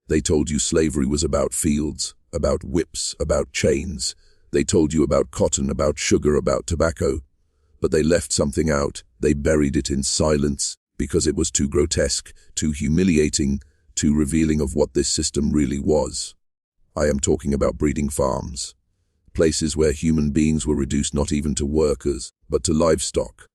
They told you slavery was about fields, about whips, about chains. They told you about cotton, about sugar, about tobacco. But they left something out. They buried it in silence because it was too grotesque, too humiliating, too revealing of what this system really was. I am talking about breeding farms. Places where human beings were reduced not even to workers, but to livestock.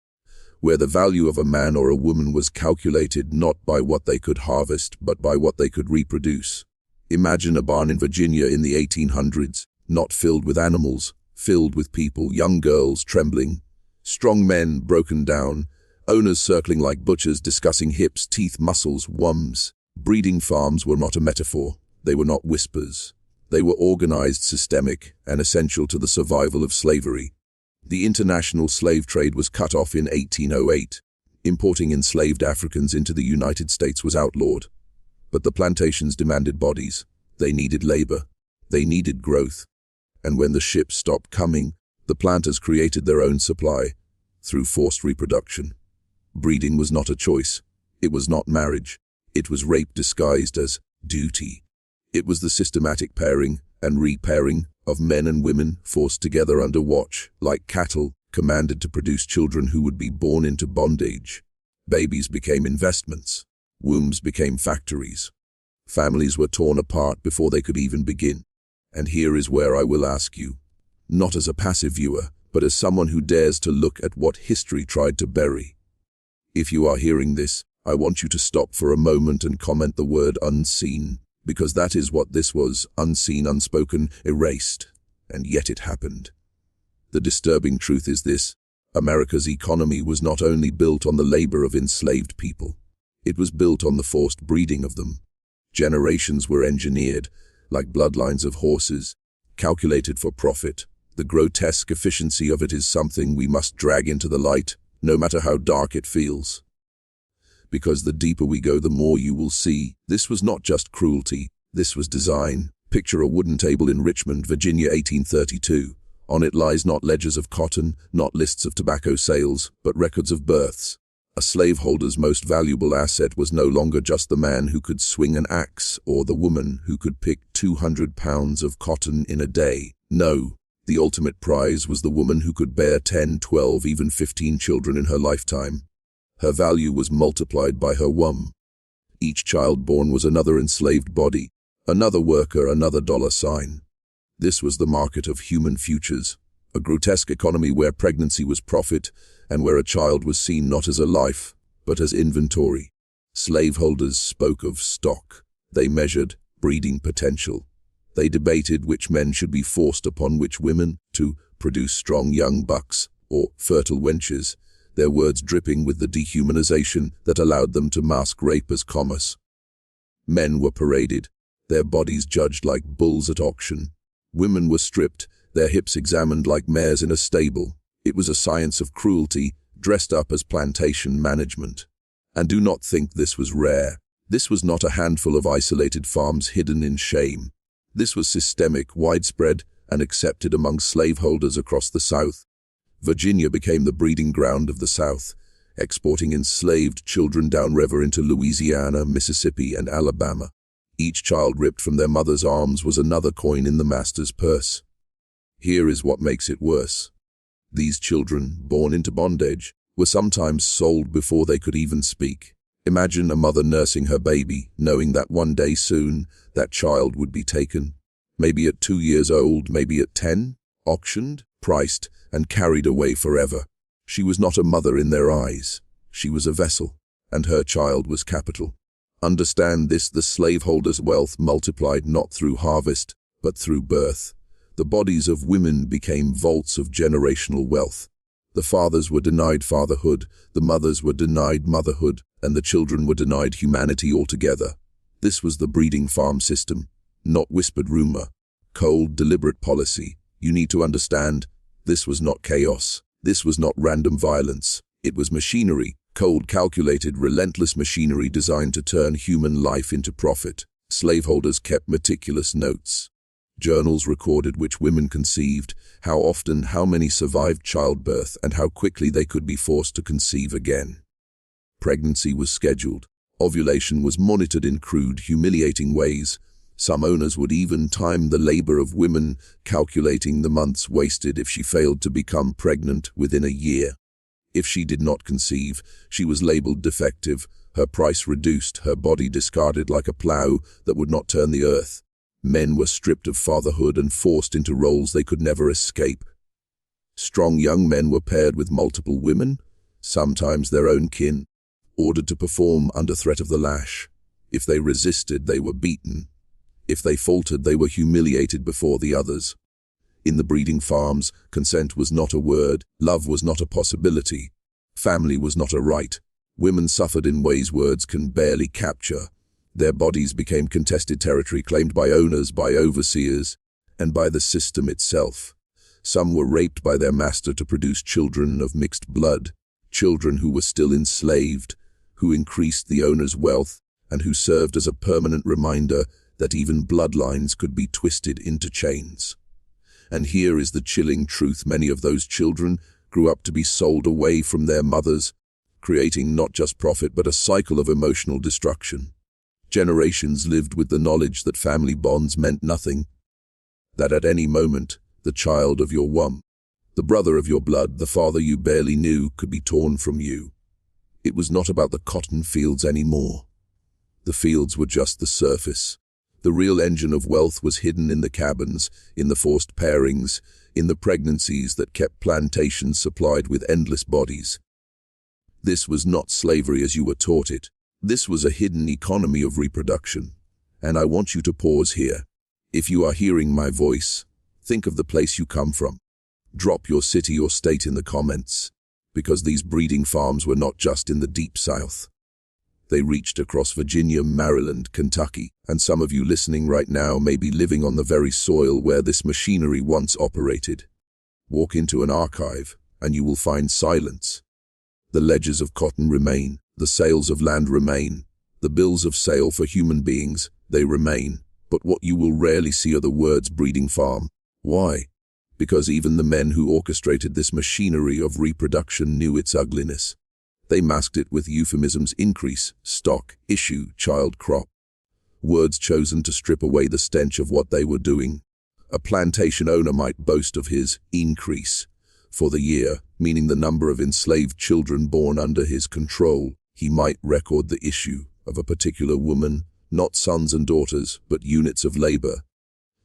Where the value of a man or a woman was calculated not by what they could harvest, but by what they could reproduce. Imagine a barn in Virginia in the 1800s, not filled with animals, filled with people, young girls trembling, strong men broken down, owners circling like butchers discussing hips, teeth, muscles, wums. Breeding farms were not a metaphor. They were not whispers. They were organized, systemic, and essential to the survival of slavery. The international slave trade was cut off in 1808. Importing enslaved Africans into the United States was outlawed. But the plantations demanded bodies. They needed labor. They needed growth. And when the ships stopped coming, the planters created their own supply through forced reproduction. Breeding was not a choice. It was not marriage. It was rape disguised as duty. It was the systematic pairing and repairing of men and women forced together under watch, like cattle, commanded to produce children who would be born into bondage. Babies became investments. Wombs became factories. Families were torn apart before they could even begin. And here is where I will ask you, not as a passive viewer, but as someone who dares to look at what history tried to bury. If you are hearing this, I want you to stop for a moment and comment the word unseen, because that is what this was, unseen, unspoken, erased, and yet it happened. The disturbing truth is this: America's economy was not only built on the labor of enslaved people, it was built on the forced breeding of them. Generations were engineered, like bloodlines of horses, calculated for profit. The grotesque efficiency of it is something we must drag into the light, no matter how dark it feels. Because the deeper we go, the more you will see, this was not just cruelty, this was design. Picture a wooden table in Richmond, Virginia, 1832. On it lies not ledgers of cotton, not lists of tobacco sales, but records of births. A slaveholder's most valuable asset was no longer just the man who could swing an axe or the woman who could pick 200 pounds of cotton in a day. No, the ultimate prize was the woman who could bear 10, 12, even 15 children in her lifetime. Her value was multiplied by her womb. Each child born was another enslaved body, another worker, another dollar sign. This was the market of human futures, a grotesque economy where pregnancy was profit and where a child was seen not as a life, but as inventory. Slaveholders spoke of stock. They measured breeding potential. They debated which men should be forced upon which women to produce strong young bucks or fertile wenches, their words dripping with the dehumanization that allowed them to mask rape as commerce. Men were paraded, their bodies judged like bulls at auction. Women were stripped, their hips examined like mares in a stable. It was a science of cruelty, dressed up as plantation management. And do not think this was rare. This was not a handful of isolated farms hidden in shame. This was systemic, widespread, and accepted among slaveholders across the South. Virginia became the breeding ground of the South, exporting enslaved children downriver into Louisiana, Mississippi, and Alabama. Each child ripped from their mother's arms was another coin in the master's purse. Here is what makes it worse. These children, born into bondage, were sometimes sold before they could even speak. Imagine a mother nursing her baby, knowing that one day soon, that child would be taken. Maybe at 2 years old, maybe at 10, auctioned, priced, and carried away forever. She was not a mother in their eyes. She was a vessel, and her child was capital. Understand this: the slaveholders' wealth multiplied not through harvest, but through birth. The bodies of women became vaults of generational wealth. The fathers were denied fatherhood, the mothers were denied motherhood, and the children were denied humanity altogether. This was the breeding farm system, not whispered rumor, cold, deliberate policy. You need to understand, this was not chaos. This was not random violence. It was machinery, cold, calculated, relentless machinery designed to turn human life into profit. Slaveholders kept meticulous notes. Journals recorded which women conceived, how often, how many survived childbirth, and how quickly they could be forced to conceive again. Pregnancy was scheduled, Ovulation was monitored in crude, humiliating ways. Some owners would even time the labor of women, calculating the months wasted if she failed to become pregnant within a year. If she did not conceive, she was labeled defective, her price reduced, her body discarded like a plow that would not turn the earth. Men were stripped of fatherhood and forced into roles they could never escape. Strong young men were paired with multiple women, sometimes their own kin, ordered to perform under threat of the lash. If they resisted, they were beaten. If they faltered, they were humiliated before the others. In the breeding farms, consent was not a word, love was not a possibility, family was not a right. Women suffered in ways words can barely capture. Their bodies became contested territory claimed by owners, by overseers, and by the system itself. Some were raped by their master to produce children of mixed blood, children who were still enslaved, who increased the owner's wealth, and who served as a permanent reminder that even bloodlines could be twisted into chains. And here is the chilling truth: many of those children grew up to be sold away from their mothers, creating not just profit but a cycle of emotional destruction. Generations lived with the knowledge that family bonds meant nothing, that at any moment the child of your womb, the brother of your blood, the father you barely knew, could be torn from you. It was not about the cotton fields anymore. The fields were just the surface. The real engine of wealth was hidden in the cabins, in the forced pairings, in the pregnancies that kept plantations supplied with endless bodies. This was not slavery as you were taught it. This was a hidden economy of reproduction. And I want you to pause here. If you are hearing my voice, think of the place you come from. Drop your city or state in the comments, because these breeding farms were not just in the deep South. They reached across Virginia, Maryland, Kentucky, and some of you listening right now may be living on the very soil where this machinery once operated. Walk into an archive, and you will find silence. The ledgers of cotton remain, the sales of land remain, the bills of sale for human beings, they remain, but what you will rarely see are the words breeding farm. Why? Because even the men who orchestrated this machinery of reproduction knew its ugliness. They masked it with euphemisms: increase, stock, issue, child crop. Words chosen to strip away the stench of what they were doing. A plantation owner might boast of his increase for the year, meaning the number of enslaved children born under his control. He might record the issue of a particular woman, not sons and daughters, but units of labor.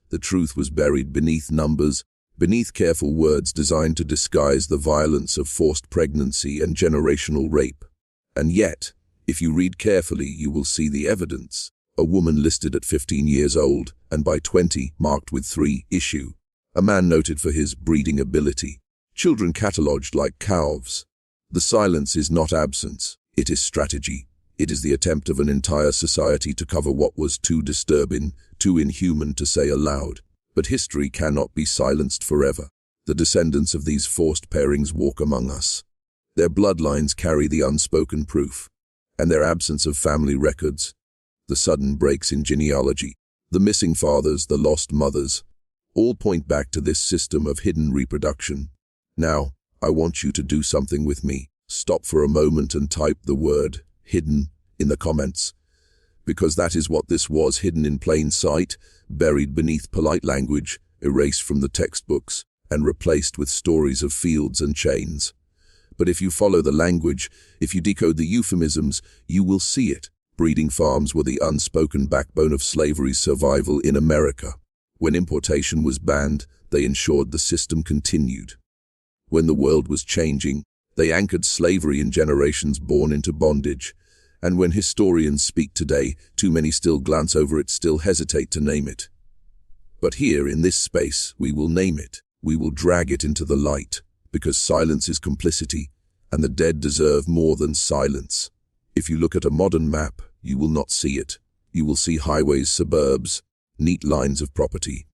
The truth was buried beneath numbers, beneath careful words designed to disguise the violence of forced pregnancy and generational rape. And yet, if you read carefully, you will see the evidence. A woman listed at 15 years old, and by 20 marked with 3 issue. A man noted for his breeding ability. Children catalogued like calves. The silence is not absence, it is strategy. It is the attempt of an entire society to cover what was too disturbing, too inhuman to say aloud. But history cannot be silenced forever. The descendants of these forced pairings walk among us. Their bloodlines carry the unspoken proof, and their absence of family records, the sudden breaks in genealogy, the missing fathers, the lost mothers, all point back to this system of hidden reproduction. Now, I want you to do something with me. Stop for a moment and type the word hidden in the comments, because that is what this was: hidden in plain sight, buried beneath polite language, erased from the textbooks, and replaced with stories of fields and chains. But if you follow the language, if you decode the euphemisms, you will see it. Breeding farms were the unspoken backbone of slavery's survival in America. When importation was banned, they ensured the system continued. When the world was changing, they anchored slavery in generations born into bondage. And when historians speak today, too many still glance over it, still hesitate to name it. But here, in this space, we will name it. We will drag it into the light, because silence is complicity, and the dead deserve more than silence. If you look at a modern map, you will not see it. You will see highways, suburbs, neat lines of property.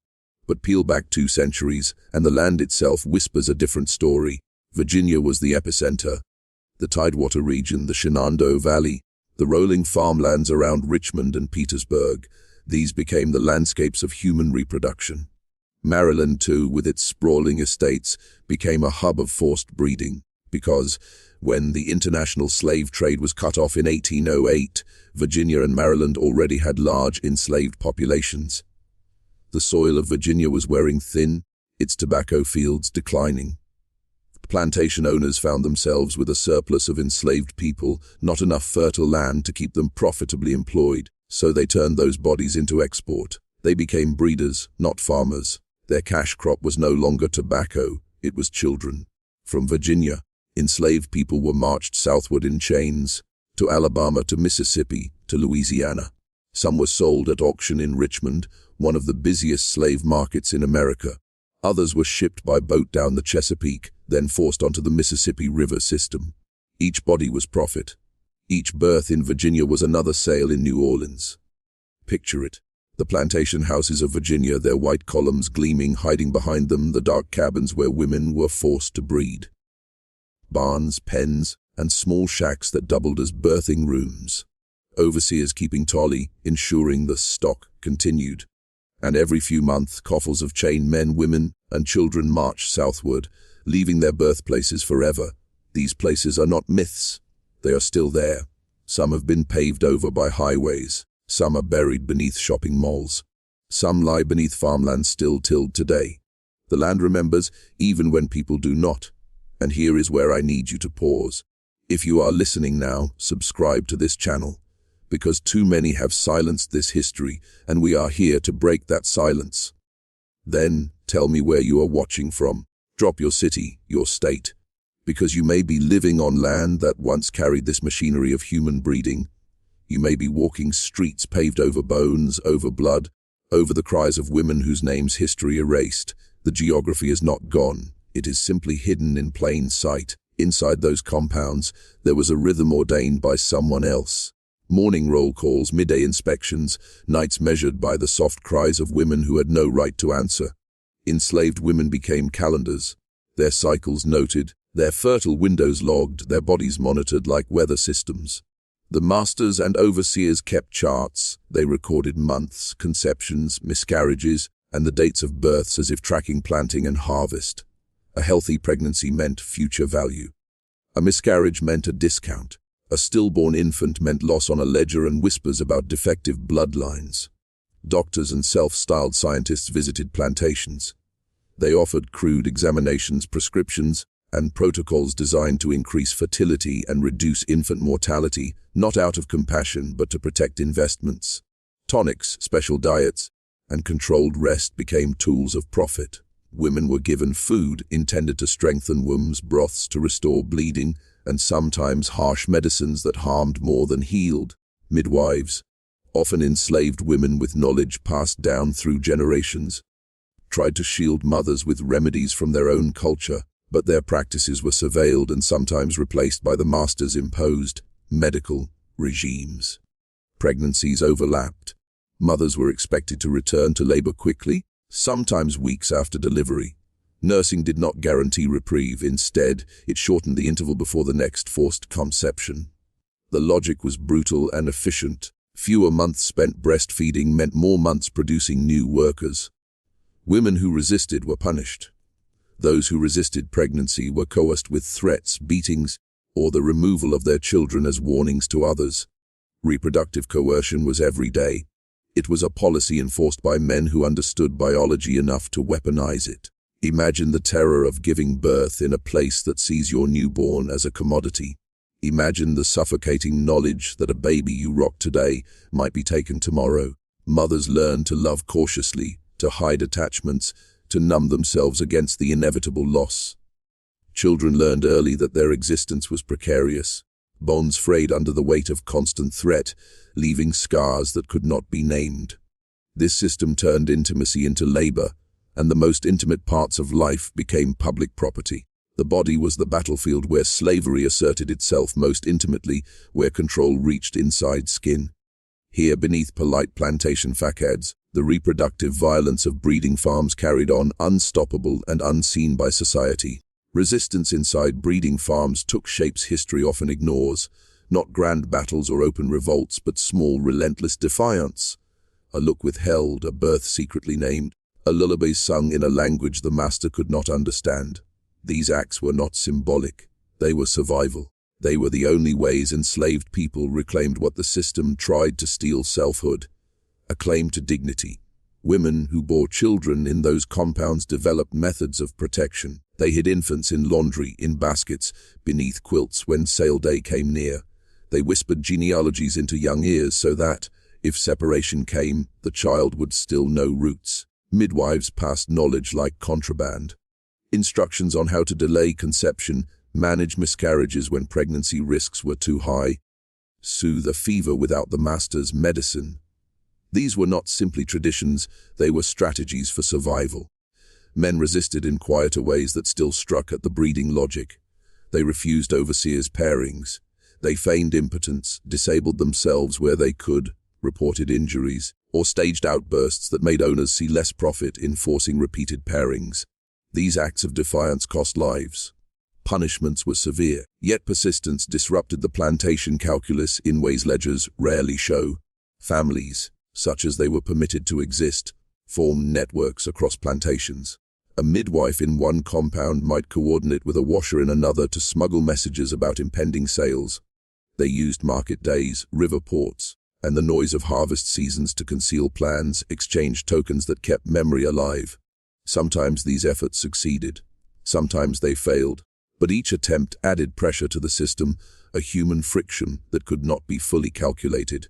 But peel back 2 centuries, and the land itself whispers a different story. Virginia was the epicenter. The Tidewater region, the Shenandoah Valley, the rolling farmlands around Richmond and Petersburg, these became the landscapes of human reproduction. Maryland, too, with its sprawling estates, became a hub of forced breeding, because When the international slave trade was cut off in 1808, Virginia and Maryland already had large enslaved populations. The soil of Virginia was wearing thin, its tobacco fields declining. Plantation owners found themselves with a surplus of enslaved people, not enough fertile land to keep them profitably employed, so they turned those bodies into export. They became breeders, not farmers. Their cash crop was no longer tobacco, it was children. From Virginia, enslaved people were marched southward in chains, to Alabama, to Mississippi, to Louisiana. Some were sold at auction in Richmond, one of the busiest slave markets in America. Others were shipped by boat down the Chesapeake, then forced onto the Mississippi River system. Each body was profit. Each birth in Virginia was another sale in New Orleans. Picture it. The plantation houses of Virginia, their white columns gleaming, hiding behind them the dark cabins where women were forced to breed. Barns, pens, and small shacks that doubled as birthing rooms. Overseers keeping tally, ensuring the stock continued. And every few months, coffles of chained men, women, and children marched southward, leaving their birthplaces forever. These places are not myths. They are still there. Some have been paved over by highways. Some are buried beneath shopping malls. Some lie beneath farmland still tilled today. The land remembers, even when people do not. And here is where I need you to pause. If you are listening now, subscribe to this channel, because too many have silenced this history, and we are here to break that silence. Then, tell me where you are watching from. Drop your city, your state, because you may be living on land that once carried this machinery of human breeding. You may be walking streets paved over bones, over blood, over the cries of women whose names history erased. The geography is not gone. It is simply hidden in plain sight. Inside those compounds, there was a rhythm ordained by someone else. Morning roll calls, midday inspections, nights measured by the soft cries of women who had no right to answer. Enslaved women became calendars, their cycles noted, their fertile windows logged, their bodies monitored like weather systems. The masters and overseers kept charts. They recorded months, conceptions, miscarriages, and the dates of births as if tracking planting and harvest. A healthy pregnancy meant future value. A miscarriage meant a discount. A stillborn infant meant loss on a ledger and whispers about defective bloodlines. Doctors and self-styled scientists visited plantations. They offered crude examinations, prescriptions, and protocols designed to increase fertility and reduce infant mortality, not out of compassion but to protect investments. Tonics, special diets, and controlled rest became tools of profit. Women were given food intended to strengthen wombs, broths to restore bleeding, and sometimes harsh medicines that harmed more than healed. Midwives, often enslaved women with knowledge passed down through generations, tried to shield mothers with remedies from their own culture, but their practices were surveilled and sometimes replaced by the masters' imposed medical regimes. Pregnancies overlapped. Mothers were expected to return to labor quickly, sometimes weeks after delivery. Nursing did not guarantee reprieve. Instead, it shortened the interval before the next forced conception. The logic was brutal and efficient. Fewer months spent breastfeeding meant more months producing new workers. Women who resisted were punished. Those who resisted pregnancy were coerced with threats, beatings, or the removal of their children as warnings to others. Reproductive coercion was every day. It was a policy enforced by men who understood biology enough to weaponize it. Imagine the terror of giving birth in a place that sees your newborn as a commodity. Imagine the suffocating knowledge that a baby you rock today might be taken tomorrow. Mothers learn to love cautiously, to hide attachments, to numb themselves against the inevitable loss. Children learned early that their existence was precarious. Bonds frayed under the weight of constant threat, leaving scars that could not be named. This system turned intimacy into labor, and the most intimate parts of life became public property. The body was the battlefield where slavery asserted itself most intimately, where control reached inside skin. Here, beneath polite plantation facades, the reproductive violence of breeding farms carried on, unstoppable and unseen by society. Resistance inside breeding farms took shapes history often ignores, not grand battles or open revolts, but small, relentless defiance. A look withheld, a birth secretly named, a lullaby sung in a language the master could not understand. These acts were not symbolic, they were survival. They were the only ways enslaved people reclaimed what the system tried to steal: selfhood, a claim to dignity. Women who bore children in those compounds developed methods of protection. They hid infants in laundry, in baskets, beneath quilts when sale day came near. They whispered genealogies into young ears so that, if separation came, the child would still know roots. Midwives passed knowledge like contraband. Instructions on how to delay conception, manage miscarriages when pregnancy risks were too high, soothe a fever without the master's medicine. These were not simply traditions, they were strategies for survival. Men resisted in quieter ways that still struck at the breeding logic. They refused overseers' pairings. They feigned impotence, disabled themselves where they could, reported injuries, or staged outbursts that made owners see less profit in forcing repeated pairings. These acts of defiance cost lives. Punishments were severe, yet persistence disrupted the plantation calculus in ways ledgers rarely show. Families, such as they were permitted to exist, formed networks across plantations. A midwife in one compound might coordinate with a washer in another to smuggle messages about impending sales. They used market days, river ports, and the noise of harvest seasons to conceal plans, exchanged tokens that kept memory alive. Sometimes these efforts succeeded, sometimes they failed, but each attempt added pressure to the system, a human friction that could not be fully calculated.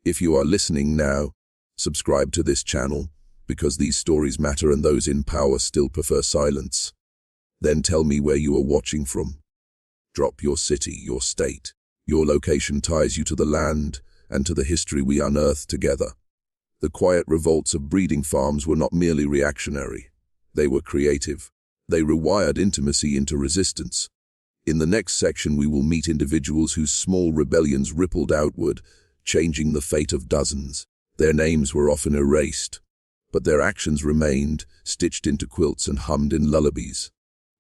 If you are listening now, subscribe to this channel, because these stories matter and those in power still prefer silence. Then tell me where you are watching from. Drop your city, your state. Your location ties you to the land and to the history we unearth together. The quiet revolts of breeding farms were not merely reactionary. They were creative. They rewired intimacy into resistance. In the next section we will meet individuals whose small rebellions rippled outward, changing the fate of dozens. Their names were often erased, but their actions remained, stitched into quilts and hummed in lullabies.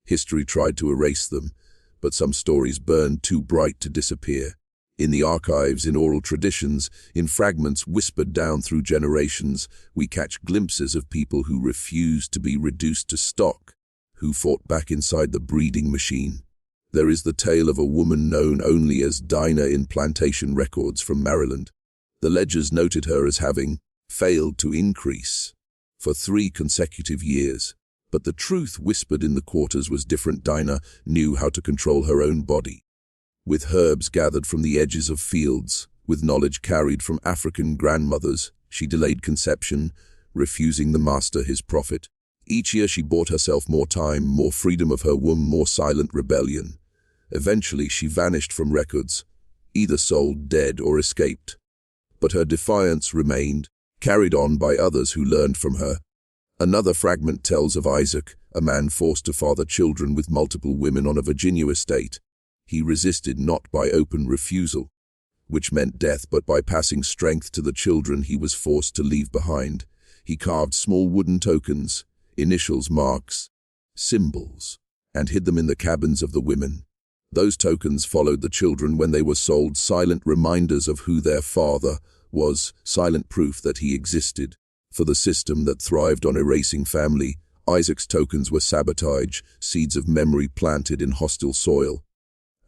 History tried to erase them, but some stories burned too bright to disappear. In the archives, in oral traditions, in fragments whispered down through generations, we catch glimpses of people who refused to be reduced to stock, who fought back inside the breeding machine. There is the tale of a woman known only as Dinah in plantation records from Maryland. The ledgers noted her as having failed to increase for 3 consecutive years. But the truth whispered in the quarters was different. Dinah knew how to control her own body. With herbs gathered from the edges of fields, with knowledge carried from African grandmothers, she delayed conception, refusing the master his profit. Each year she bought herself more time, more freedom of her womb, more silent rebellion. Eventually she vanished from records, either sold dead or escaped. But her defiance remained, carried on by others who learned from her. Another fragment tells of Isaac, a man forced to father children with multiple women on a Virginia estate. He resisted not by open refusal, which meant death, but by passing strength to the children he was forced to leave behind. He carved small wooden tokens, initials, marks, symbols, and hid them in the cabins of the women. Those tokens followed the children when they were sold, silent reminders of who their father was, silent proof that he existed. For the system that thrived on erasing family, Isaac's tokens were sabotage, seeds of memory planted in hostile soil.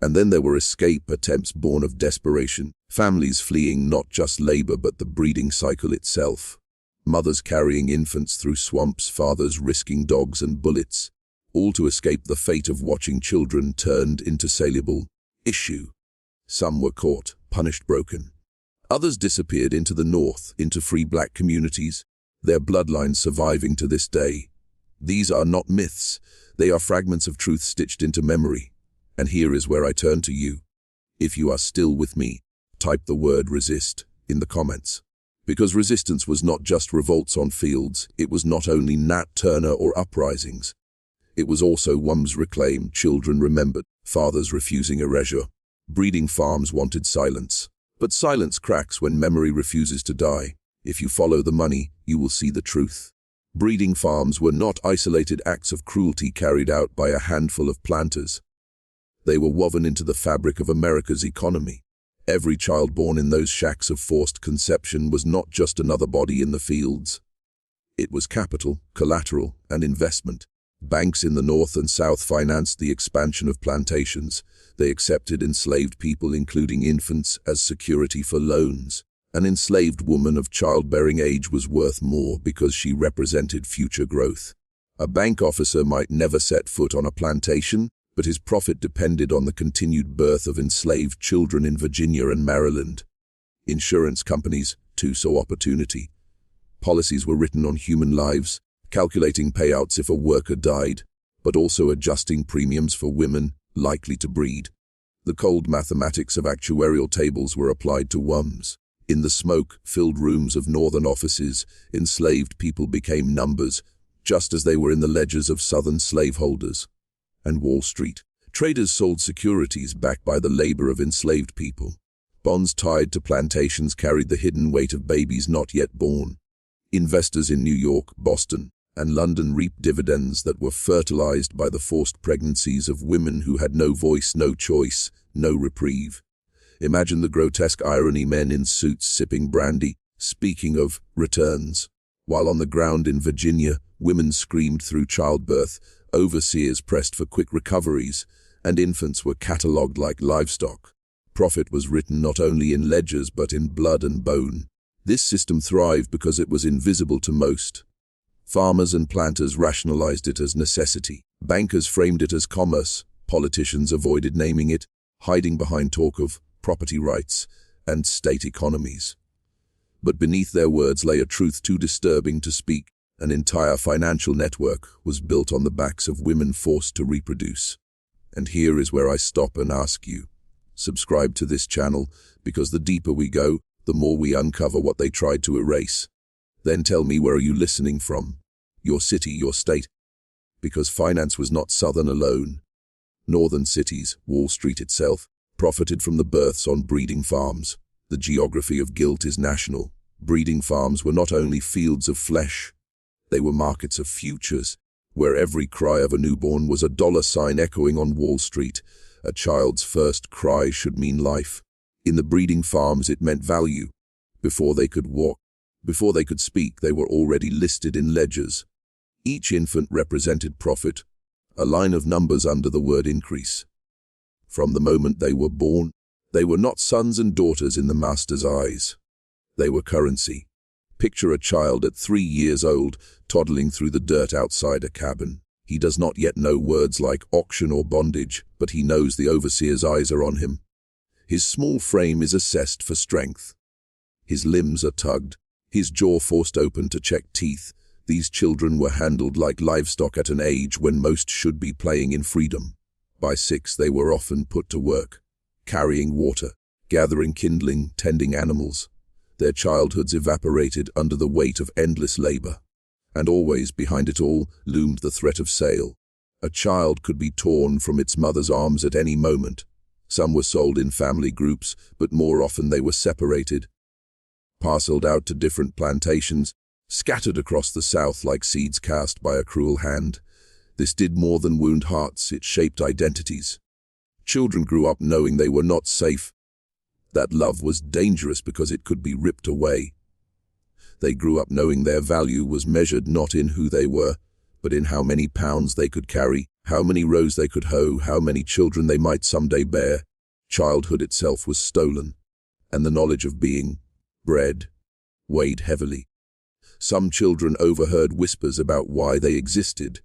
And then there were escape attempts born of desperation, families fleeing not just labor but the breeding cycle itself. Mothers carrying infants through swamps, fathers risking dogs and bullets, all to escape the fate of watching children turned into saleable issue. Some were caught, punished, broken. Others disappeared into the north, into free black communities, their bloodlines surviving to this day. These are not myths, they are fragments of truth stitched into memory. And here is where I turn to you. If you are still with me, type the word resist in the comments. Because resistance was not just revolts on fields, it was not only Nat Turner or uprisings. It was also wombs reclaimed, children remembered, fathers refusing erasure. Breeding farms wanted silence. But silence cracks when memory refuses to die. If you follow the money, you will see the truth. Breeding farms were not isolated acts of cruelty carried out by a handful of planters. They were woven into the fabric of America's economy. Every child born in those shacks of forced conception was not just another body in the fields. It was capital, collateral, and investment. Banks in the North and South financed the expansion of plantations. They accepted enslaved people, including infants, as security for loans. An enslaved woman of childbearing age was worth more because she represented future growth. A bank officer might never set foot on a plantation, but his profit depended on the continued birth of enslaved children in Virginia and Maryland. Insurance companies, too, saw opportunity. Policies were written on human lives, calculating payouts if a worker died, but also adjusting premiums for women likely to breed. The cold mathematics of actuarial tables were applied to WUMs. In the smoke-filled rooms of northern offices, enslaved people became numbers, just as they were in the ledgers of southern slaveholders. And Wall Street. Traders sold securities backed by the labor of enslaved people. Bonds tied to plantations carried the hidden weight of babies not yet born. Investors in New York, Boston, and London reaped dividends that were fertilized by the forced pregnancies of women who had no voice, no choice, no reprieve. Imagine the grotesque irony: men in suits sipping brandy, speaking of returns. While on the ground in Virginia, women screamed through childbirth, overseers pressed for quick recoveries, and infants were catalogued like livestock. Profit was written not only in ledgers but in blood and bone. This system thrived because it was invisible to most. Farmers and planters rationalized it as necessity. Bankers framed it as commerce. Politicians avoided naming it, hiding behind talk of property rights and state economies. But beneath their words lay a truth too disturbing to speak. An entire financial network was built on the backs of women forced to reproduce. And here is where I stop and ask you, subscribe to this channel, because the deeper we go, the more we uncover what they tried to erase. Then tell me, where are you listening from? Your city, your state? Because finance was not Southern alone. Northern cities, Wall Street itself, profited from the births on breeding farms. The geography of guilt is national. Breeding farms were not only fields of flesh, they were markets of futures, where every cry of a newborn was a dollar sign echoing on Wall Street. A child's first cry should mean life. In the breeding farms, it meant value. Before they could walk, before they could speak, they were already listed in ledgers. Each infant represented profit, a line of numbers under the word increase. From the moment they were born, they were not sons and daughters in the master's eyes. They were currency. Picture a child at 3 years old, toddling through the dirt outside a cabin. He does not yet know words like auction or bondage, but he knows the overseer's eyes are on him. His small frame is assessed for strength. His limbs are tugged, his jaw forced open to check teeth. These children were handled like livestock at an age when most should be playing in freedom. By 6, they were often put to work, carrying water, gathering kindling, tending animals. Their childhoods evaporated under the weight of endless labor. And always behind it all loomed the threat of sale. A child could be torn from its mother's arms at any moment. Some were sold in family groups, but more often they were separated, parceled out to different plantations, scattered across the South like seeds cast by a cruel hand. This did more than wound hearts, it shaped identities. Children grew up knowing they were not safe. That love was dangerous because it could be ripped away. They grew up knowing their value was measured not in who they were, but in how many pounds they could carry, how many rows they could hoe, how many children they might someday bear. Childhood itself was stolen, and the knowledge of being bred weighed heavily. Some children overheard whispers about why they existed,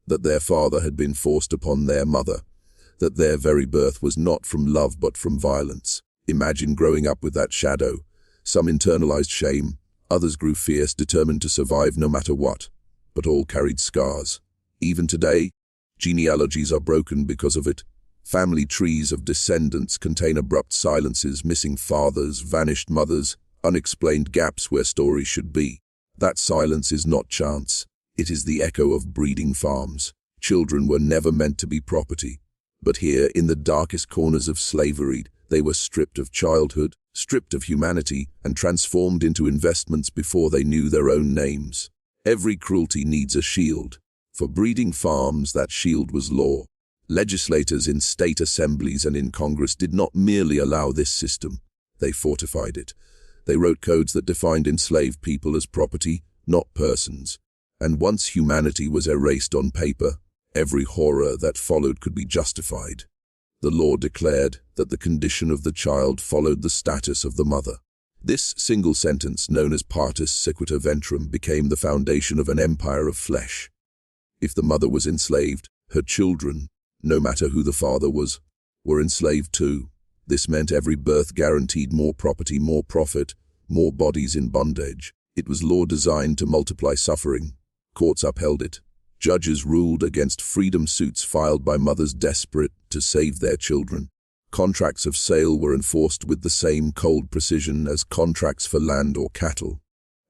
that their father had been forced upon their mother, that their very birth was not from love but from violence. Imagine growing up with that shadow. Some internalized shame, others grew fierce, determined to survive no matter what, but all carried scars. Even today, genealogies are broken because of it. Family trees of descendants contain abrupt silences, missing fathers, vanished mothers, unexplained gaps where stories should be. That silence is not chance. It is the echo of breeding farms. Children were never meant to be property. But here, in the darkest corners of slavery, they were stripped of childhood, stripped of humanity, and transformed into investments before they knew their own names. Every cruelty needs a shield. For breeding farms, that shield was law. Legislators in state assemblies and in Congress did not merely allow this system, they fortified it. They wrote codes that defined enslaved people as property, not persons. And once humanity was erased on paper, every horror that followed could be justified. The law declared that the condition of the child followed the status of the mother. This single sentence, known as partus sequitur ventrum, became the foundation of an empire of flesh. If the mother was enslaved, her children, no matter who the father was, were enslaved too. This meant every birth guaranteed more property, more profit, more bodies in bondage. It was law designed to multiply suffering. Courts upheld it. Judges ruled against freedom suits filed by mothers desperate to save their children. Contracts of sale were enforced with the same cold precision as contracts for land or cattle.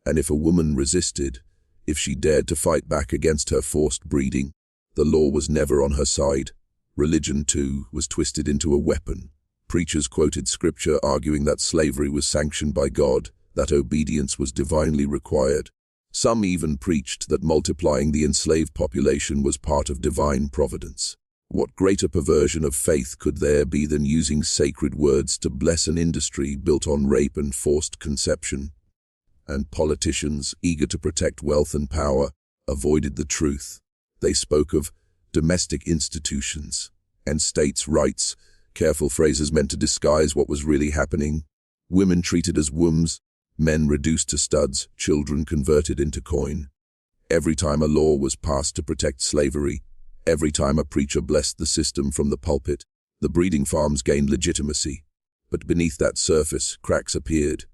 And if a woman resisted, if she dared to fight back against her forced breeding, the law was never on her side. Religion, too, was twisted into a weapon. Preachers quoted scripture arguing that slavery was sanctioned by God, that obedience was divinely required. Some even preached that multiplying the enslaved population was part of divine providence. What greater perversion of faith could there be than using sacred words to bless an industry built on rape and forced conception? And politicians, eager to protect wealth and power, avoided the truth. They spoke of domestic institutions and states' rights, careful phrases meant to disguise what was really happening. Women treated as wombs, men reduced to studs, children converted into coin. Every time a law was passed to protect slavery, every time a preacher blessed the system from the pulpit, the breeding farms gained legitimacy. But beneath that surface, cracks appeared.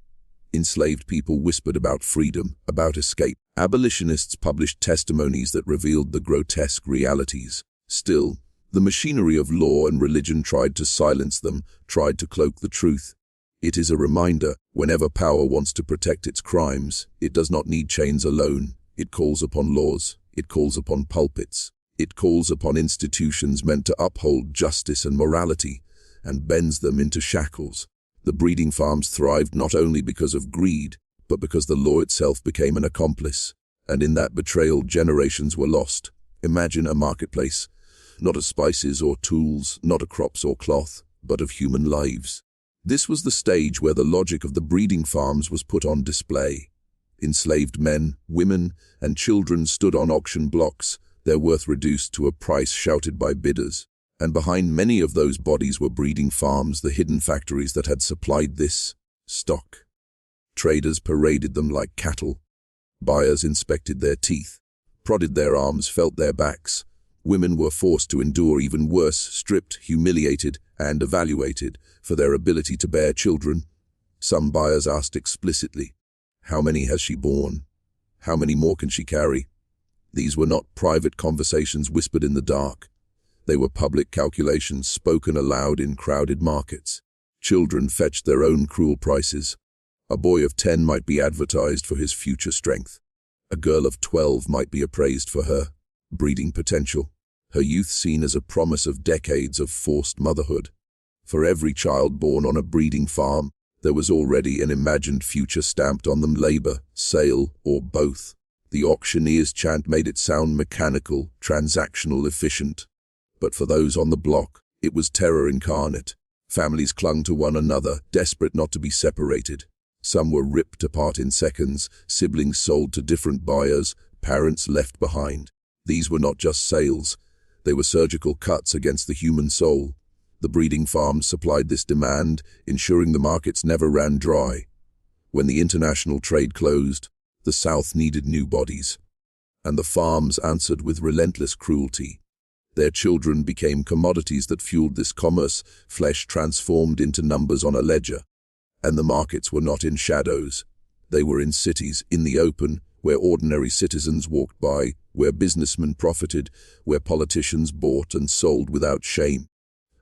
Enslaved people whispered about freedom, about escape. Abolitionists published testimonies that revealed the grotesque realities. Still, the machinery of law and religion tried to silence them, tried to cloak the truth. It is a reminder, whenever power wants to protect its crimes, it does not need chains alone. It calls upon laws. It calls upon pulpits. It calls upon institutions meant to uphold justice and morality, and bends them into shackles. The breeding farms thrived not only because of greed, but because the law itself became an accomplice. And in that betrayal, generations were lost. Imagine a marketplace, not of spices or tools, not of crops or cloth, but of human lives. This was the stage where the logic of the breeding farms was put on display. Enslaved men, women, and children stood on auction blocks, their worth reduced to a price shouted by bidders. And behind many of those bodies were breeding farms, the hidden factories that had supplied this stock. Traders paraded them like cattle. Buyers inspected their teeth, prodded their arms, felt their backs. Women were forced to endure even worse, stripped, humiliated, and evaluated for their ability to bear children. Some buyers asked explicitly, "How many has she borne? How many more can she carry?" These were not private conversations whispered in the dark. They were public calculations spoken aloud in crowded markets. Children fetched their own cruel prices. A boy of 10 might be advertised for his future strength. A girl of 12 might be appraised for her breeding potential, her youth seen as a promise of decades of forced motherhood. For every child born on a breeding farm, there was already an imagined future stamped on them: labor, sale, or both. The auctioneer's chant made it sound mechanical, transactional, efficient. But for those on the block, it was terror incarnate. Families clung to one another, desperate not to be separated. Some were ripped apart in seconds, siblings sold to different buyers, parents left behind. These were not just sales. They were surgical cuts against the human soul. The breeding farms supplied this demand, ensuring the markets never ran dry. When the international trade closed, the South needed new bodies. And the farms answered with relentless cruelty. Their children became commodities that fueled this commerce, flesh transformed into numbers on a ledger. And the markets were not in shadows. They were in cities, in the open, where ordinary citizens walked by, where businessmen profited, where politicians bought and sold without shame.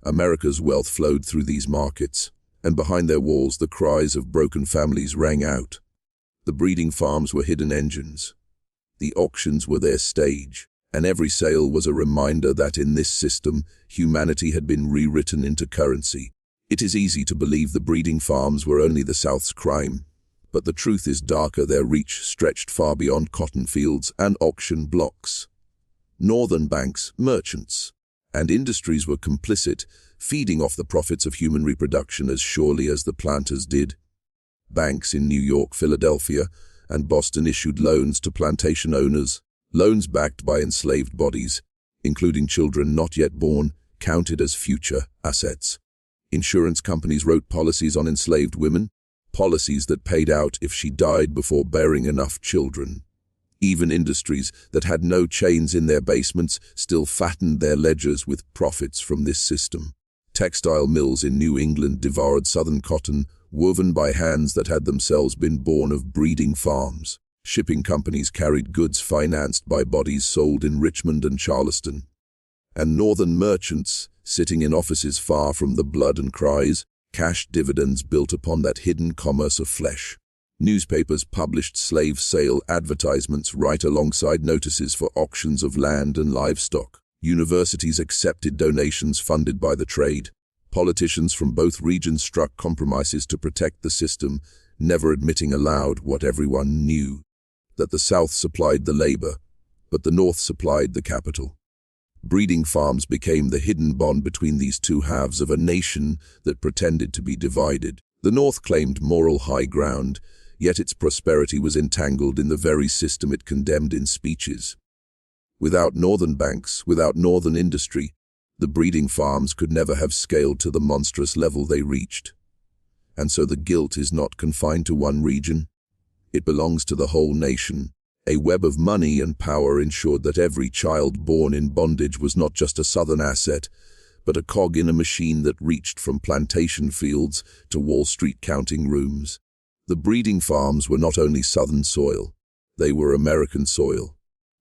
America's wealth flowed through these markets, and behind their walls the cries of broken families rang out. The breeding farms were hidden engines. The auctions were their stage, and every sale was a reminder that in this system, humanity had been rewritten into currency. It is easy to believe the breeding farms were only the South's crime. But the truth is darker. Their reach stretched far beyond cotton fields and auction blocks. Northern banks, merchants, and industries were complicit, feeding off the profits of human reproduction as surely as the planters did. Banks in New York, Philadelphia, and Boston issued loans to plantation owners, Loans backed by enslaved bodies, including children not yet born, counted as future assets. Insurance companies wrote policies on enslaved women, policies that paid out if she died before bearing enough children. Even industries that had no chains in their basements still fattened their ledgers with profits from this system. Textile mills in New England devoured southern cotton, woven by hands that had themselves been born of breeding farms. Shipping companies carried goods financed by bodies sold in Richmond and Charleston. And northern merchants, sitting in offices far from the blood and cries, cashed dividends built upon that hidden commerce of flesh. Newspapers published slave sale advertisements right alongside notices for auctions of land and livestock. Universities accepted donations funded by the trade. Politicians from both regions struck compromises to protect the system, never admitting aloud what everyone knew, that the South supplied the labor, but the North supplied the capital. Breeding farms became the hidden bond between these two halves of a nation that pretended to be divided. The North claimed moral high ground, yet its prosperity was entangled in the very system it condemned in speeches. Without northern banks, without northern industry, the breeding farms could never have scaled to the monstrous level they reached. And so the guilt is not confined to one region. It belongs to the whole nation. A web of money and power ensured that every child born in bondage was not just a southern asset, but a cog in a machine that reached from plantation fields to Wall Street counting rooms. The breeding farms were not only southern soil, they were American soil.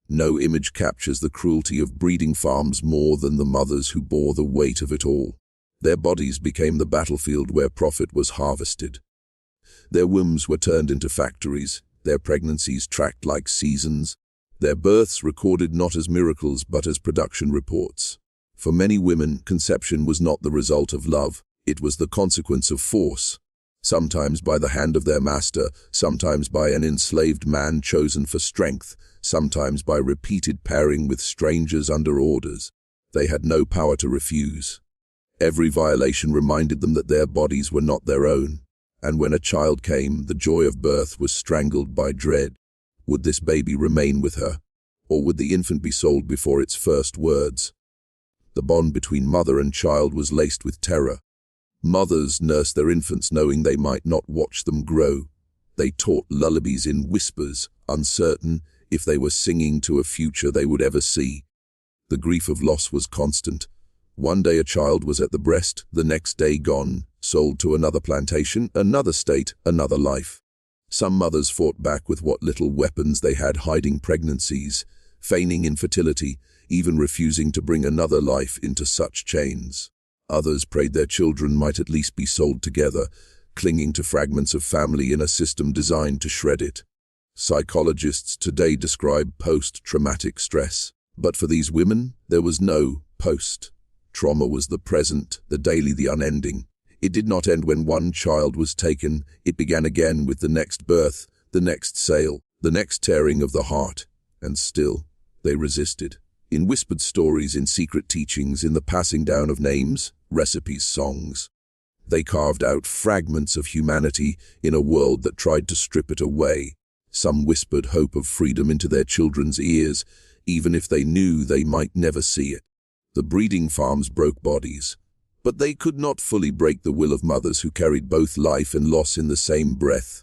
No image captures the cruelty of breeding farms more than the mothers who bore the weight of it all. Their bodies became the battlefield where profit was harvested. Their wombs were turned into factories, their pregnancies tracked like seasons, their births recorded not as miracles but as production reports. For many women, conception was not the result of love, it was the consequence of force. Sometimes by the hand of their master, sometimes by an enslaved man chosen for strength, sometimes by repeated pairing with strangers under orders. They had no power to refuse. Every violation reminded them that their bodies were not their own. And when a child came, the joy of birth was strangled by dread. Would this baby remain with her, or would the infant be sold before its first words? The bond between mother and child was laced with terror. Mothers nursed their infants knowing they might not watch them grow. They taught lullabies in whispers, uncertain if they were singing to a future they would ever see. The grief of loss was constant. One day a child was at the breast, the next day gone, sold to another plantation, another state, another life. Some mothers fought back with what little weapons they had, hiding pregnancies, feigning infertility, even refusing to bring another life into such chains. Others prayed their children might at least be sold together, clinging to fragments of family in a system designed to shred it. Psychologists today describe post-traumatic stress. But for these women, there was no post. Trauma was the present, the daily, the unending. It did not end when one child was taken. It began again with the next birth, the next sale, the next tearing of the heart. And still, they resisted. In whispered stories, in secret teachings, in the passing down of names, recipes, songs. They carved out fragments of humanity in a world that tried to strip it away. Some whispered hope of freedom into their children's ears, even if they knew they might never see it. The breeding farms broke bodies, but they could not fully break the will of mothers who carried both life and loss in the same breath.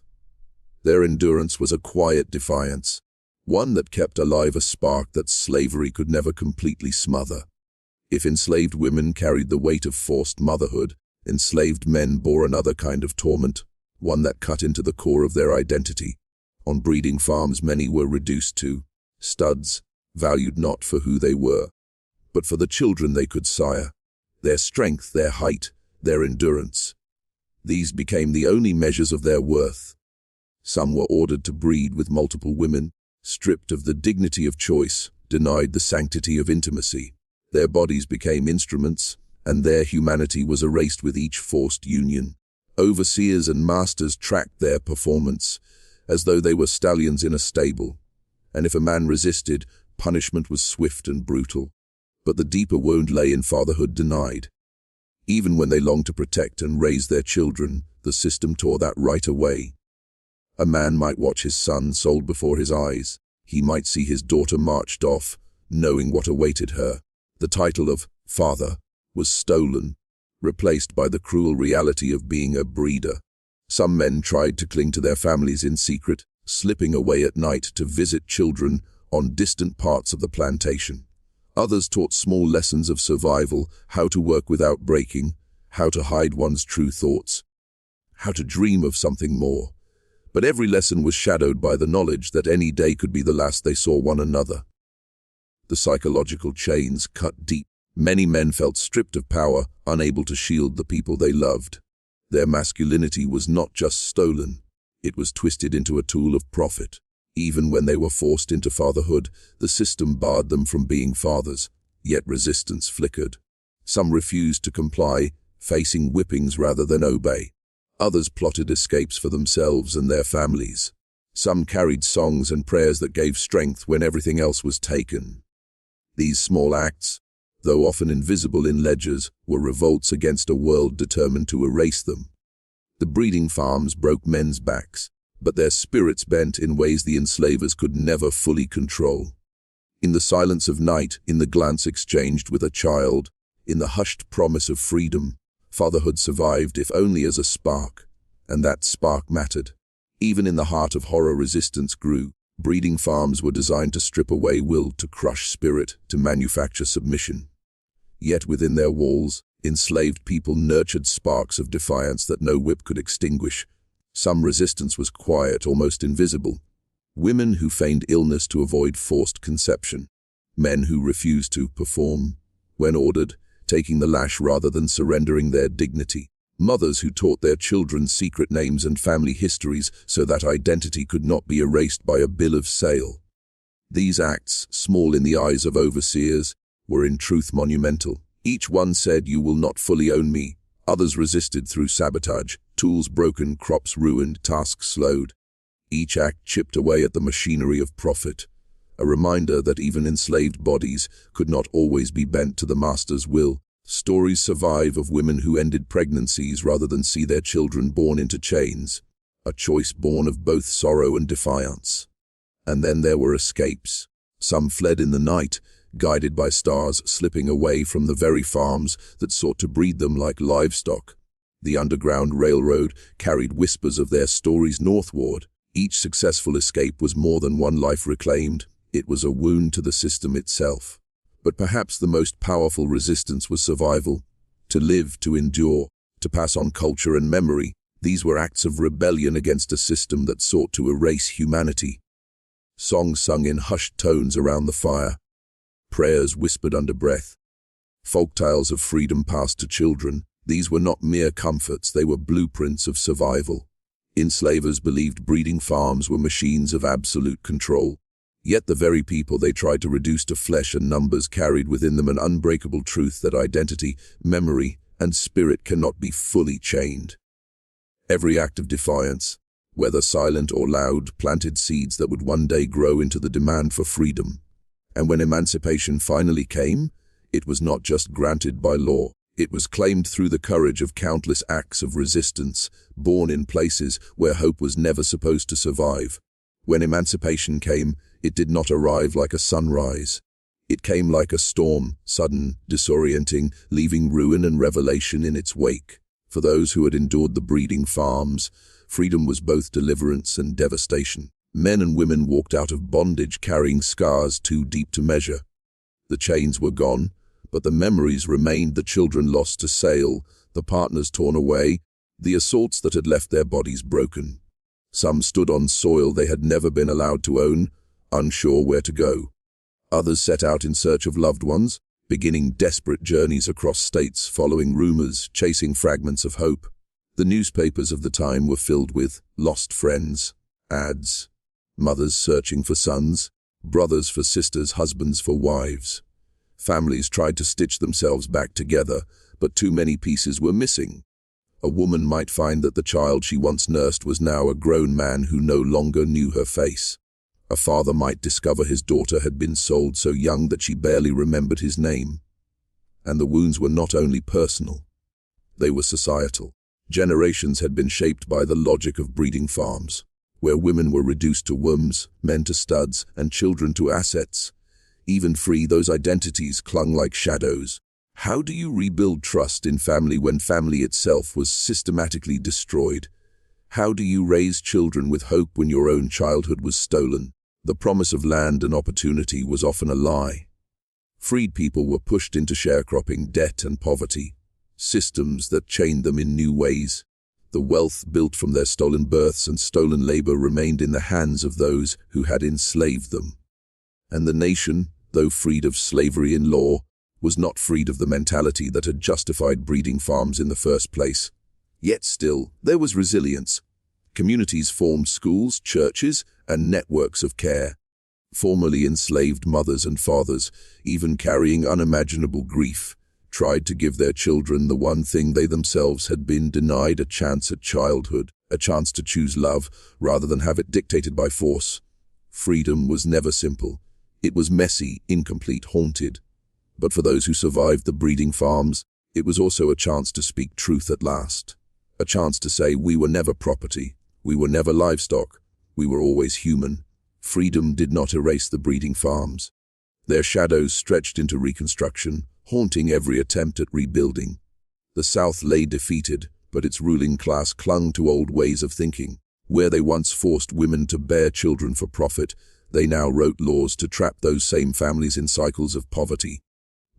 Their endurance was a quiet defiance, one that kept alive a spark that slavery could never completely smother. If enslaved women carried the weight of forced motherhood, enslaved men bore another kind of torment, one that cut into the core of their identity. On breeding farms, many were reduced to studs, valued not for who they were, but for the children they could sire, their strength, their height, their endurance. These became the only measures of their worth. Some were ordered to breed with multiple women, stripped of the dignity of choice, denied the sanctity of intimacy. Their bodies became instruments, and their humanity was erased with each forced union. Overseers and masters tracked their performance, as though they were stallions in a stable. And if a man resisted, punishment was swift and brutal. But the deeper wound lay in fatherhood denied. Even when they longed to protect and raise their children, the system tore that right away. A man might watch his son sold before his eyes. he might see his daughter marched off, knowing what awaited her. The title of father was stolen, replaced by the cruel reality of being a breeder. Some men tried to cling to their families in secret, slipping away at night to visit children on distant parts of the plantation. Others taught small lessons of survival, how to work without breaking, how to hide one's true thoughts, how to dream of something more. But every lesson was shadowed by the knowledge that any day could be the last they saw one another. The psychological chains cut deep. Many men felt stripped of power, unable to shield the people they loved. Their masculinity was not just stolen, it was twisted into a tool of profit. Even when they were forced into fatherhood, the system barred them from being fathers, yet resistance flickered. Some refused to comply, facing whippings rather than obey. Others plotted escapes for themselves and their families. Some carried songs and prayers that gave strength when everything else was taken. These small acts, though often invisible in ledgers, were revolts against a world determined to erase them. The breeding farms broke men's backs, but their spirits bent in ways the enslavers could never fully control. In the silence of night, in the glance exchanged with a child, in the hushed promise of freedom, fatherhood survived if only as a spark, and that spark mattered. Even in the heart of horror, resistance grew. Breeding farms were designed to strip away will, to crush spirit, to manufacture submission. Yet within their walls, enslaved people nurtured sparks of defiance that no whip could extinguish. Some resistance was quiet, almost invisible. Women who feigned illness to avoid forced conception. Men who refused to perform when ordered, taking the lash rather than surrendering their dignity. Mothers who taught their children secret names and family histories so that identity could not be erased by a bill of sale. These acts, small in the eyes of overseers, were in truth monumental. Each one said, "You will not fully own me." Others resisted through sabotage. Tools broken, crops ruined, tasks slowed. Each act chipped away at the machinery of profit. A reminder that even enslaved bodies could not always be bent to the master's will. Stories survive of women who ended pregnancies rather than see their children born into chains, a choice born of both sorrow and defiance. And then there were escapes. Some fled in the night, guided by stars, slipping away from the very farms that sought to breed them like livestock. The Underground Railroad carried whispers of their stories northward. Each successful escape was more than one life reclaimed. It was a wound to the system itself. But perhaps the most powerful resistance was survival. To live, to endure, to pass on culture and memory. These were acts of rebellion against a system that sought to erase humanity. Songs sung in hushed tones around the fire. Prayers whispered under breath. Folktales of freedom passed to children. These were not mere comforts, they were blueprints of survival. Enslavers believed breeding farms were machines of absolute control. Yet the very people they tried to reduce to flesh and numbers carried within them an unbreakable truth that identity, memory, and spirit cannot be fully chained. Every act of defiance, whether silent or loud, planted seeds that would one day grow into the demand for freedom. And when emancipation finally came, it was not just granted by law. It was claimed through the courage of countless acts of resistance, born in places where hope was never supposed to survive. When emancipation came, it did not arrive like a sunrise. It came like a storm, sudden, disorienting, leaving ruin and revelation in its wake. For those who had endured the breeding farms, freedom was both deliverance and devastation. Men and women walked out of bondage carrying scars too deep to measure. The chains were gone, but the memories remained. The children lost to sale, the partners torn away, the assaults that had left their bodies broken. Some stood on soil they had never been allowed to own, unsure where to go. Others set out in search of loved ones, beginning desperate journeys across states, following rumors, chasing fragments of hope. The newspapers of the time were filled with lost friends, ads, mothers searching for sons, brothers for sisters, husbands for wives. Families tried to stitch themselves back together, but too many pieces were missing. A woman might find that the child she once nursed was now a grown man who no longer knew her face. A father might discover his daughter had been sold so young that she barely remembered his name. And the wounds were not only personal, they were societal. Generations had been shaped by the logic of breeding farms. where women were reduced to wombs, men to studs, and children to assets. Even free, those identities clung like shadows. How do you rebuild trust in family when family itself was systematically destroyed? How do you raise children with hope when your own childhood was stolen? The promise of land and opportunity was often a lie. Freed people were pushed into sharecropping, debt, and poverty, systems that chained them in new ways. The wealth built from their stolen births and stolen labor remained in the hands of those who had enslaved them. And the nation, though freed of slavery in law, was not freed of the mentality that had justified breeding farms in the first place. Yet still, there was resilience. Communities formed schools, churches, and networks of care. Formerly enslaved mothers and fathers, even carrying unimaginable grief, tried to give their children the one thing they themselves had been denied: a chance at childhood, a chance to choose love, rather than have it dictated by force. Freedom was never simple. It was messy, incomplete, haunted. But for those who survived the breeding farms, it was also a chance to speak truth at last. A chance to say, we were never property, we were never livestock, we were always human. Freedom did not erase the breeding farms. Their shadows stretched into Reconstruction, haunting every attempt at rebuilding. The South lay defeated, but its ruling class clung to old ways of thinking. Where they once forced women to bear children for profit, they now wrote laws to trap those same families in cycles of poverty.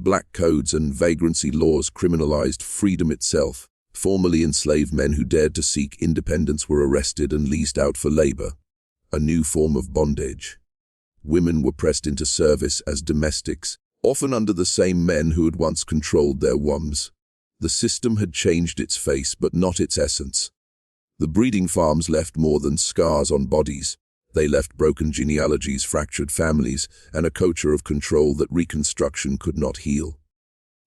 Black codes and vagrancy laws criminalized freedom itself. Formerly enslaved men who dared to seek independence were arrested and leased out for labor, a new form of bondage. Women were pressed into service as domestics, often under the same men who had once controlled their wombs. The system had changed its face, but not its essence. The breeding farms left more than scars on bodies. They left broken genealogies, fractured families, and a culture of control that Reconstruction could not heal.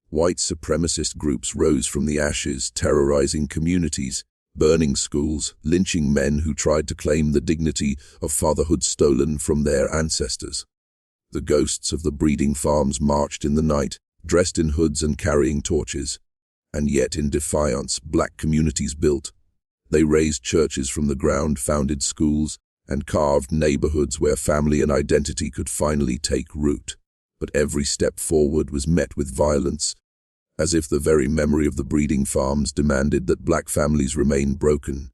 White supremacist groups rose from the ashes, terrorizing communities, burning schools, lynching men who tried to claim the dignity of fatherhood stolen from their ancestors. The ghosts of the breeding farms marched in the night, dressed in hoods and carrying torches. And yet, in defiance, black communities built. They raised churches from the ground, founded schools, and carved neighborhoods where family and identity could finally take root. But every step forward was met with violence, as if the very memory of the breeding farms demanded that black families remain broken.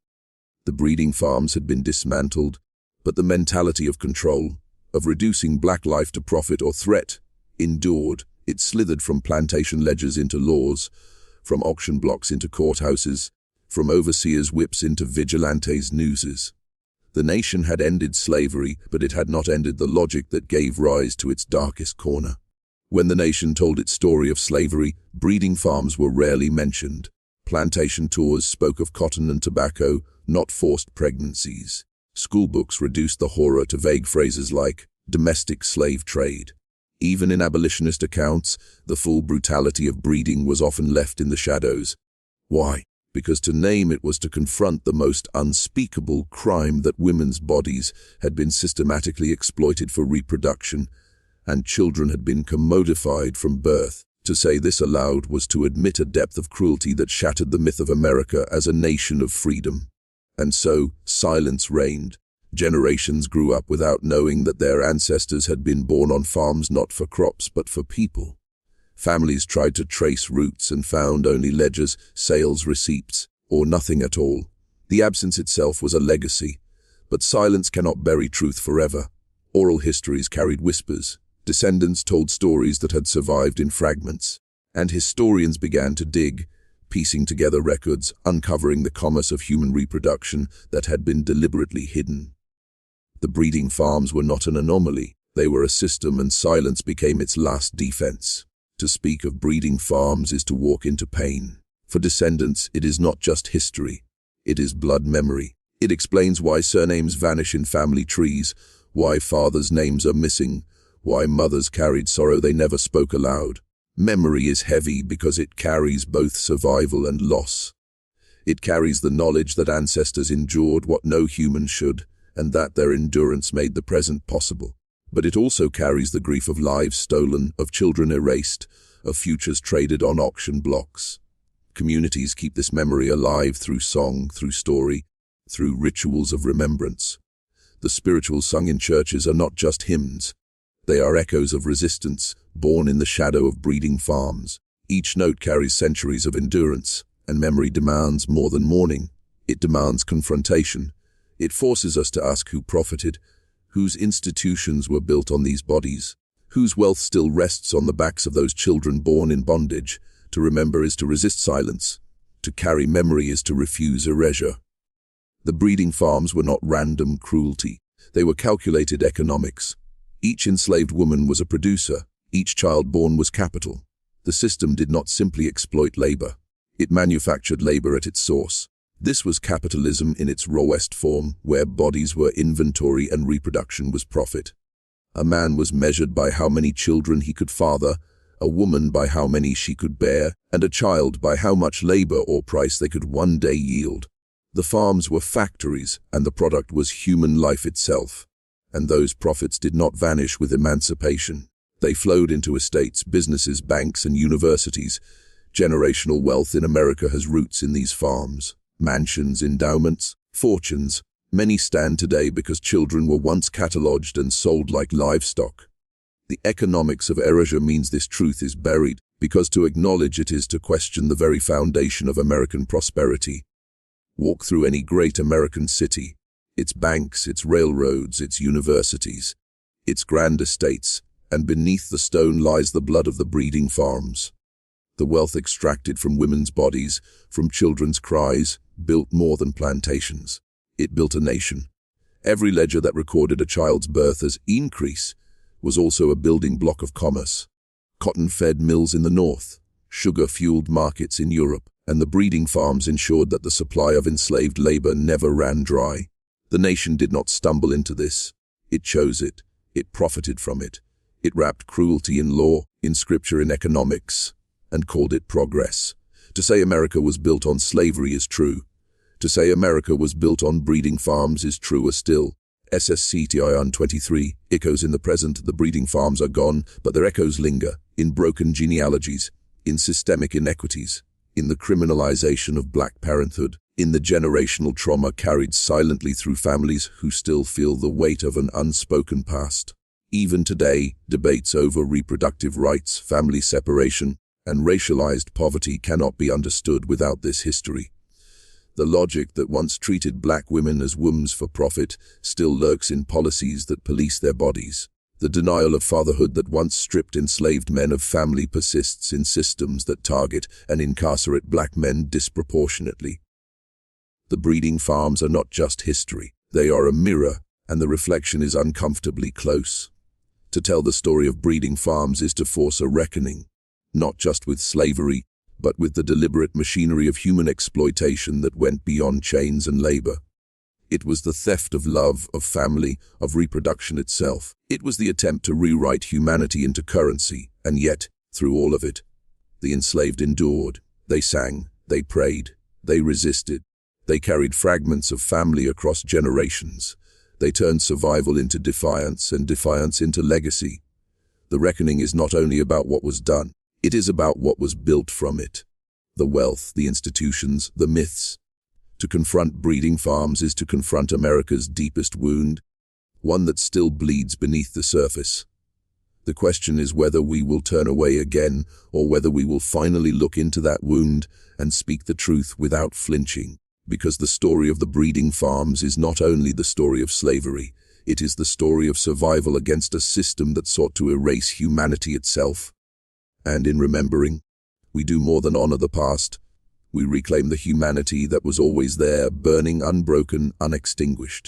The breeding farms had been dismantled, but the mentality of control, of reducing black life to profit or threat, endured. It slithered from plantation ledgers into laws, from auction blocks into courthouses, from overseers' whips into vigilantes' nooses. The nation had ended slavery, but it had not ended the logic that gave rise to its darkest corner. When the nation told its story of slavery, breeding farms were rarely mentioned. Plantation tours spoke of cotton and tobacco, not forced pregnancies. Schoolbooks reduced the horror to vague phrases like domestic slave trade. Even in abolitionist accounts, the full brutality of breeding was often left in the shadows. Why? Because to name it was to confront the most unspeakable crime: that women's bodies had been systematically exploited for reproduction, and children had been commodified from birth. To say this aloud was to admit a depth of cruelty that shattered the myth of America as a nation of freedom. And so, silence reigned. Generations grew up without knowing that their ancestors had been born on farms not for crops but for people. Families tried to trace roots and found only ledgers, sales receipts, or nothing at all. The absence itself was a legacy. But silence cannot bury truth forever. Oral histories carried whispers. Descendants told stories that had survived in fragments. And historians began to dig, piecing together records, uncovering the commerce of human reproduction that had been deliberately hidden. The breeding farms were not an anomaly. They were a system, and silence became its last defense. To speak of breeding farms is to walk into pain. For descendants, it is not just history. It is blood memory. It explains why surnames vanish in family trees, why fathers' names are missing, why mothers carried sorrow they never spoke aloud. Memory is heavy because it carries both survival and loss. It carries the knowledge that ancestors endured what no human should, and that their endurance made the present possible. But it also carries the grief of lives stolen, of children erased, of futures traded on auction blocks. Communities keep this memory alive through song, through story, through rituals of remembrance. The spirituals sung in churches are not just hymns. They are echoes of resistance, born in the shadow of breeding farms. Each note carries centuries of endurance, and memory demands more than mourning. It demands confrontation. It forces us to ask who profited, whose institutions were built on these bodies, whose wealth still rests on the backs of those children born in bondage. To remember is to resist silence. To carry memory is to refuse erasure. The breeding farms were not random cruelty. They were calculated economics. Each enslaved woman was a producer. Each child born was capital. The system did not simply exploit labor. It manufactured labor at its source. This was capitalism in its rawest form, where bodies were inventory and reproduction was profit. A man was measured by how many children he could father, a woman by how many she could bear, and a child by how much labor or price they could one day yield. The farms were factories, and the product was human life itself. And those profits did not vanish with emancipation. They flowed into estates, businesses, banks, and universities. Generational wealth in America has roots in these farms. Mansions, endowments, fortunes. Many stand today because children were once catalogued and sold like livestock. The economics of erasure means this truth is buried, because to acknowledge it is to question the very foundation of American prosperity. Walk through any great American city, its banks, its railroads, its universities, its grand estates, and beneath the stone lies the blood of the breeding farms. The wealth extracted from women's bodies, from children's cries, built more than plantations. It built a nation. Every ledger that recorded a child's birth as increase was also a building block of commerce. Cotton-fed mills in the north, sugar-fueled markets in Europe, and the breeding farms ensured that the supply of enslaved labor never ran dry. The nation did not stumble into this. It chose it. It profited from it. It wrapped cruelty in law, in scripture, in economics, and called it progress. To say America was built on slavery is true. To say America was built on breeding farms is truer still. SSCTION 23 echoes in the present. The breeding farms are gone, but their echoes linger, in broken genealogies, in systemic inequities, in the criminalization of black parenthood, in the generational trauma carried silently through families who still feel the weight of an unspoken past. Even today, debates over reproductive rights, family separation, and racialized poverty cannot be understood without this history. The logic that once treated black women as wombs for profit still lurks in policies that police their bodies. The denial of fatherhood that once stripped enslaved men of family persists in systems that target and incarcerate black men disproportionately. The breeding farms are not just history. They are a mirror, and the reflection is uncomfortably close. To tell the story of breeding farms is to force a reckoning, not just with slavery, but with the deliberate machinery of human exploitation that went beyond chains and labor. It was the theft of love, of family, of reproduction itself. It was the attempt to rewrite humanity into currency, and yet, through all of it, the enslaved endured. They sang, they prayed, they resisted. They carried fragments of family across generations. They turned survival into defiance and defiance into legacy. The reckoning is not only about what was done, it is about what was built from it. The wealth, the institutions, the myths. To confront breeding farms is to confront America's deepest wound, one that still bleeds beneath the surface. The question is whether we will turn away again, or whether we will finally look into that wound and speak the truth without flinching. Because the story of the breeding farms is not only the story of slavery, it is the story of survival against a system that sought to erase humanity itself. And in remembering, we do more than honor the past. We reclaim the humanity that was always there, burning unbroken, unextinguished.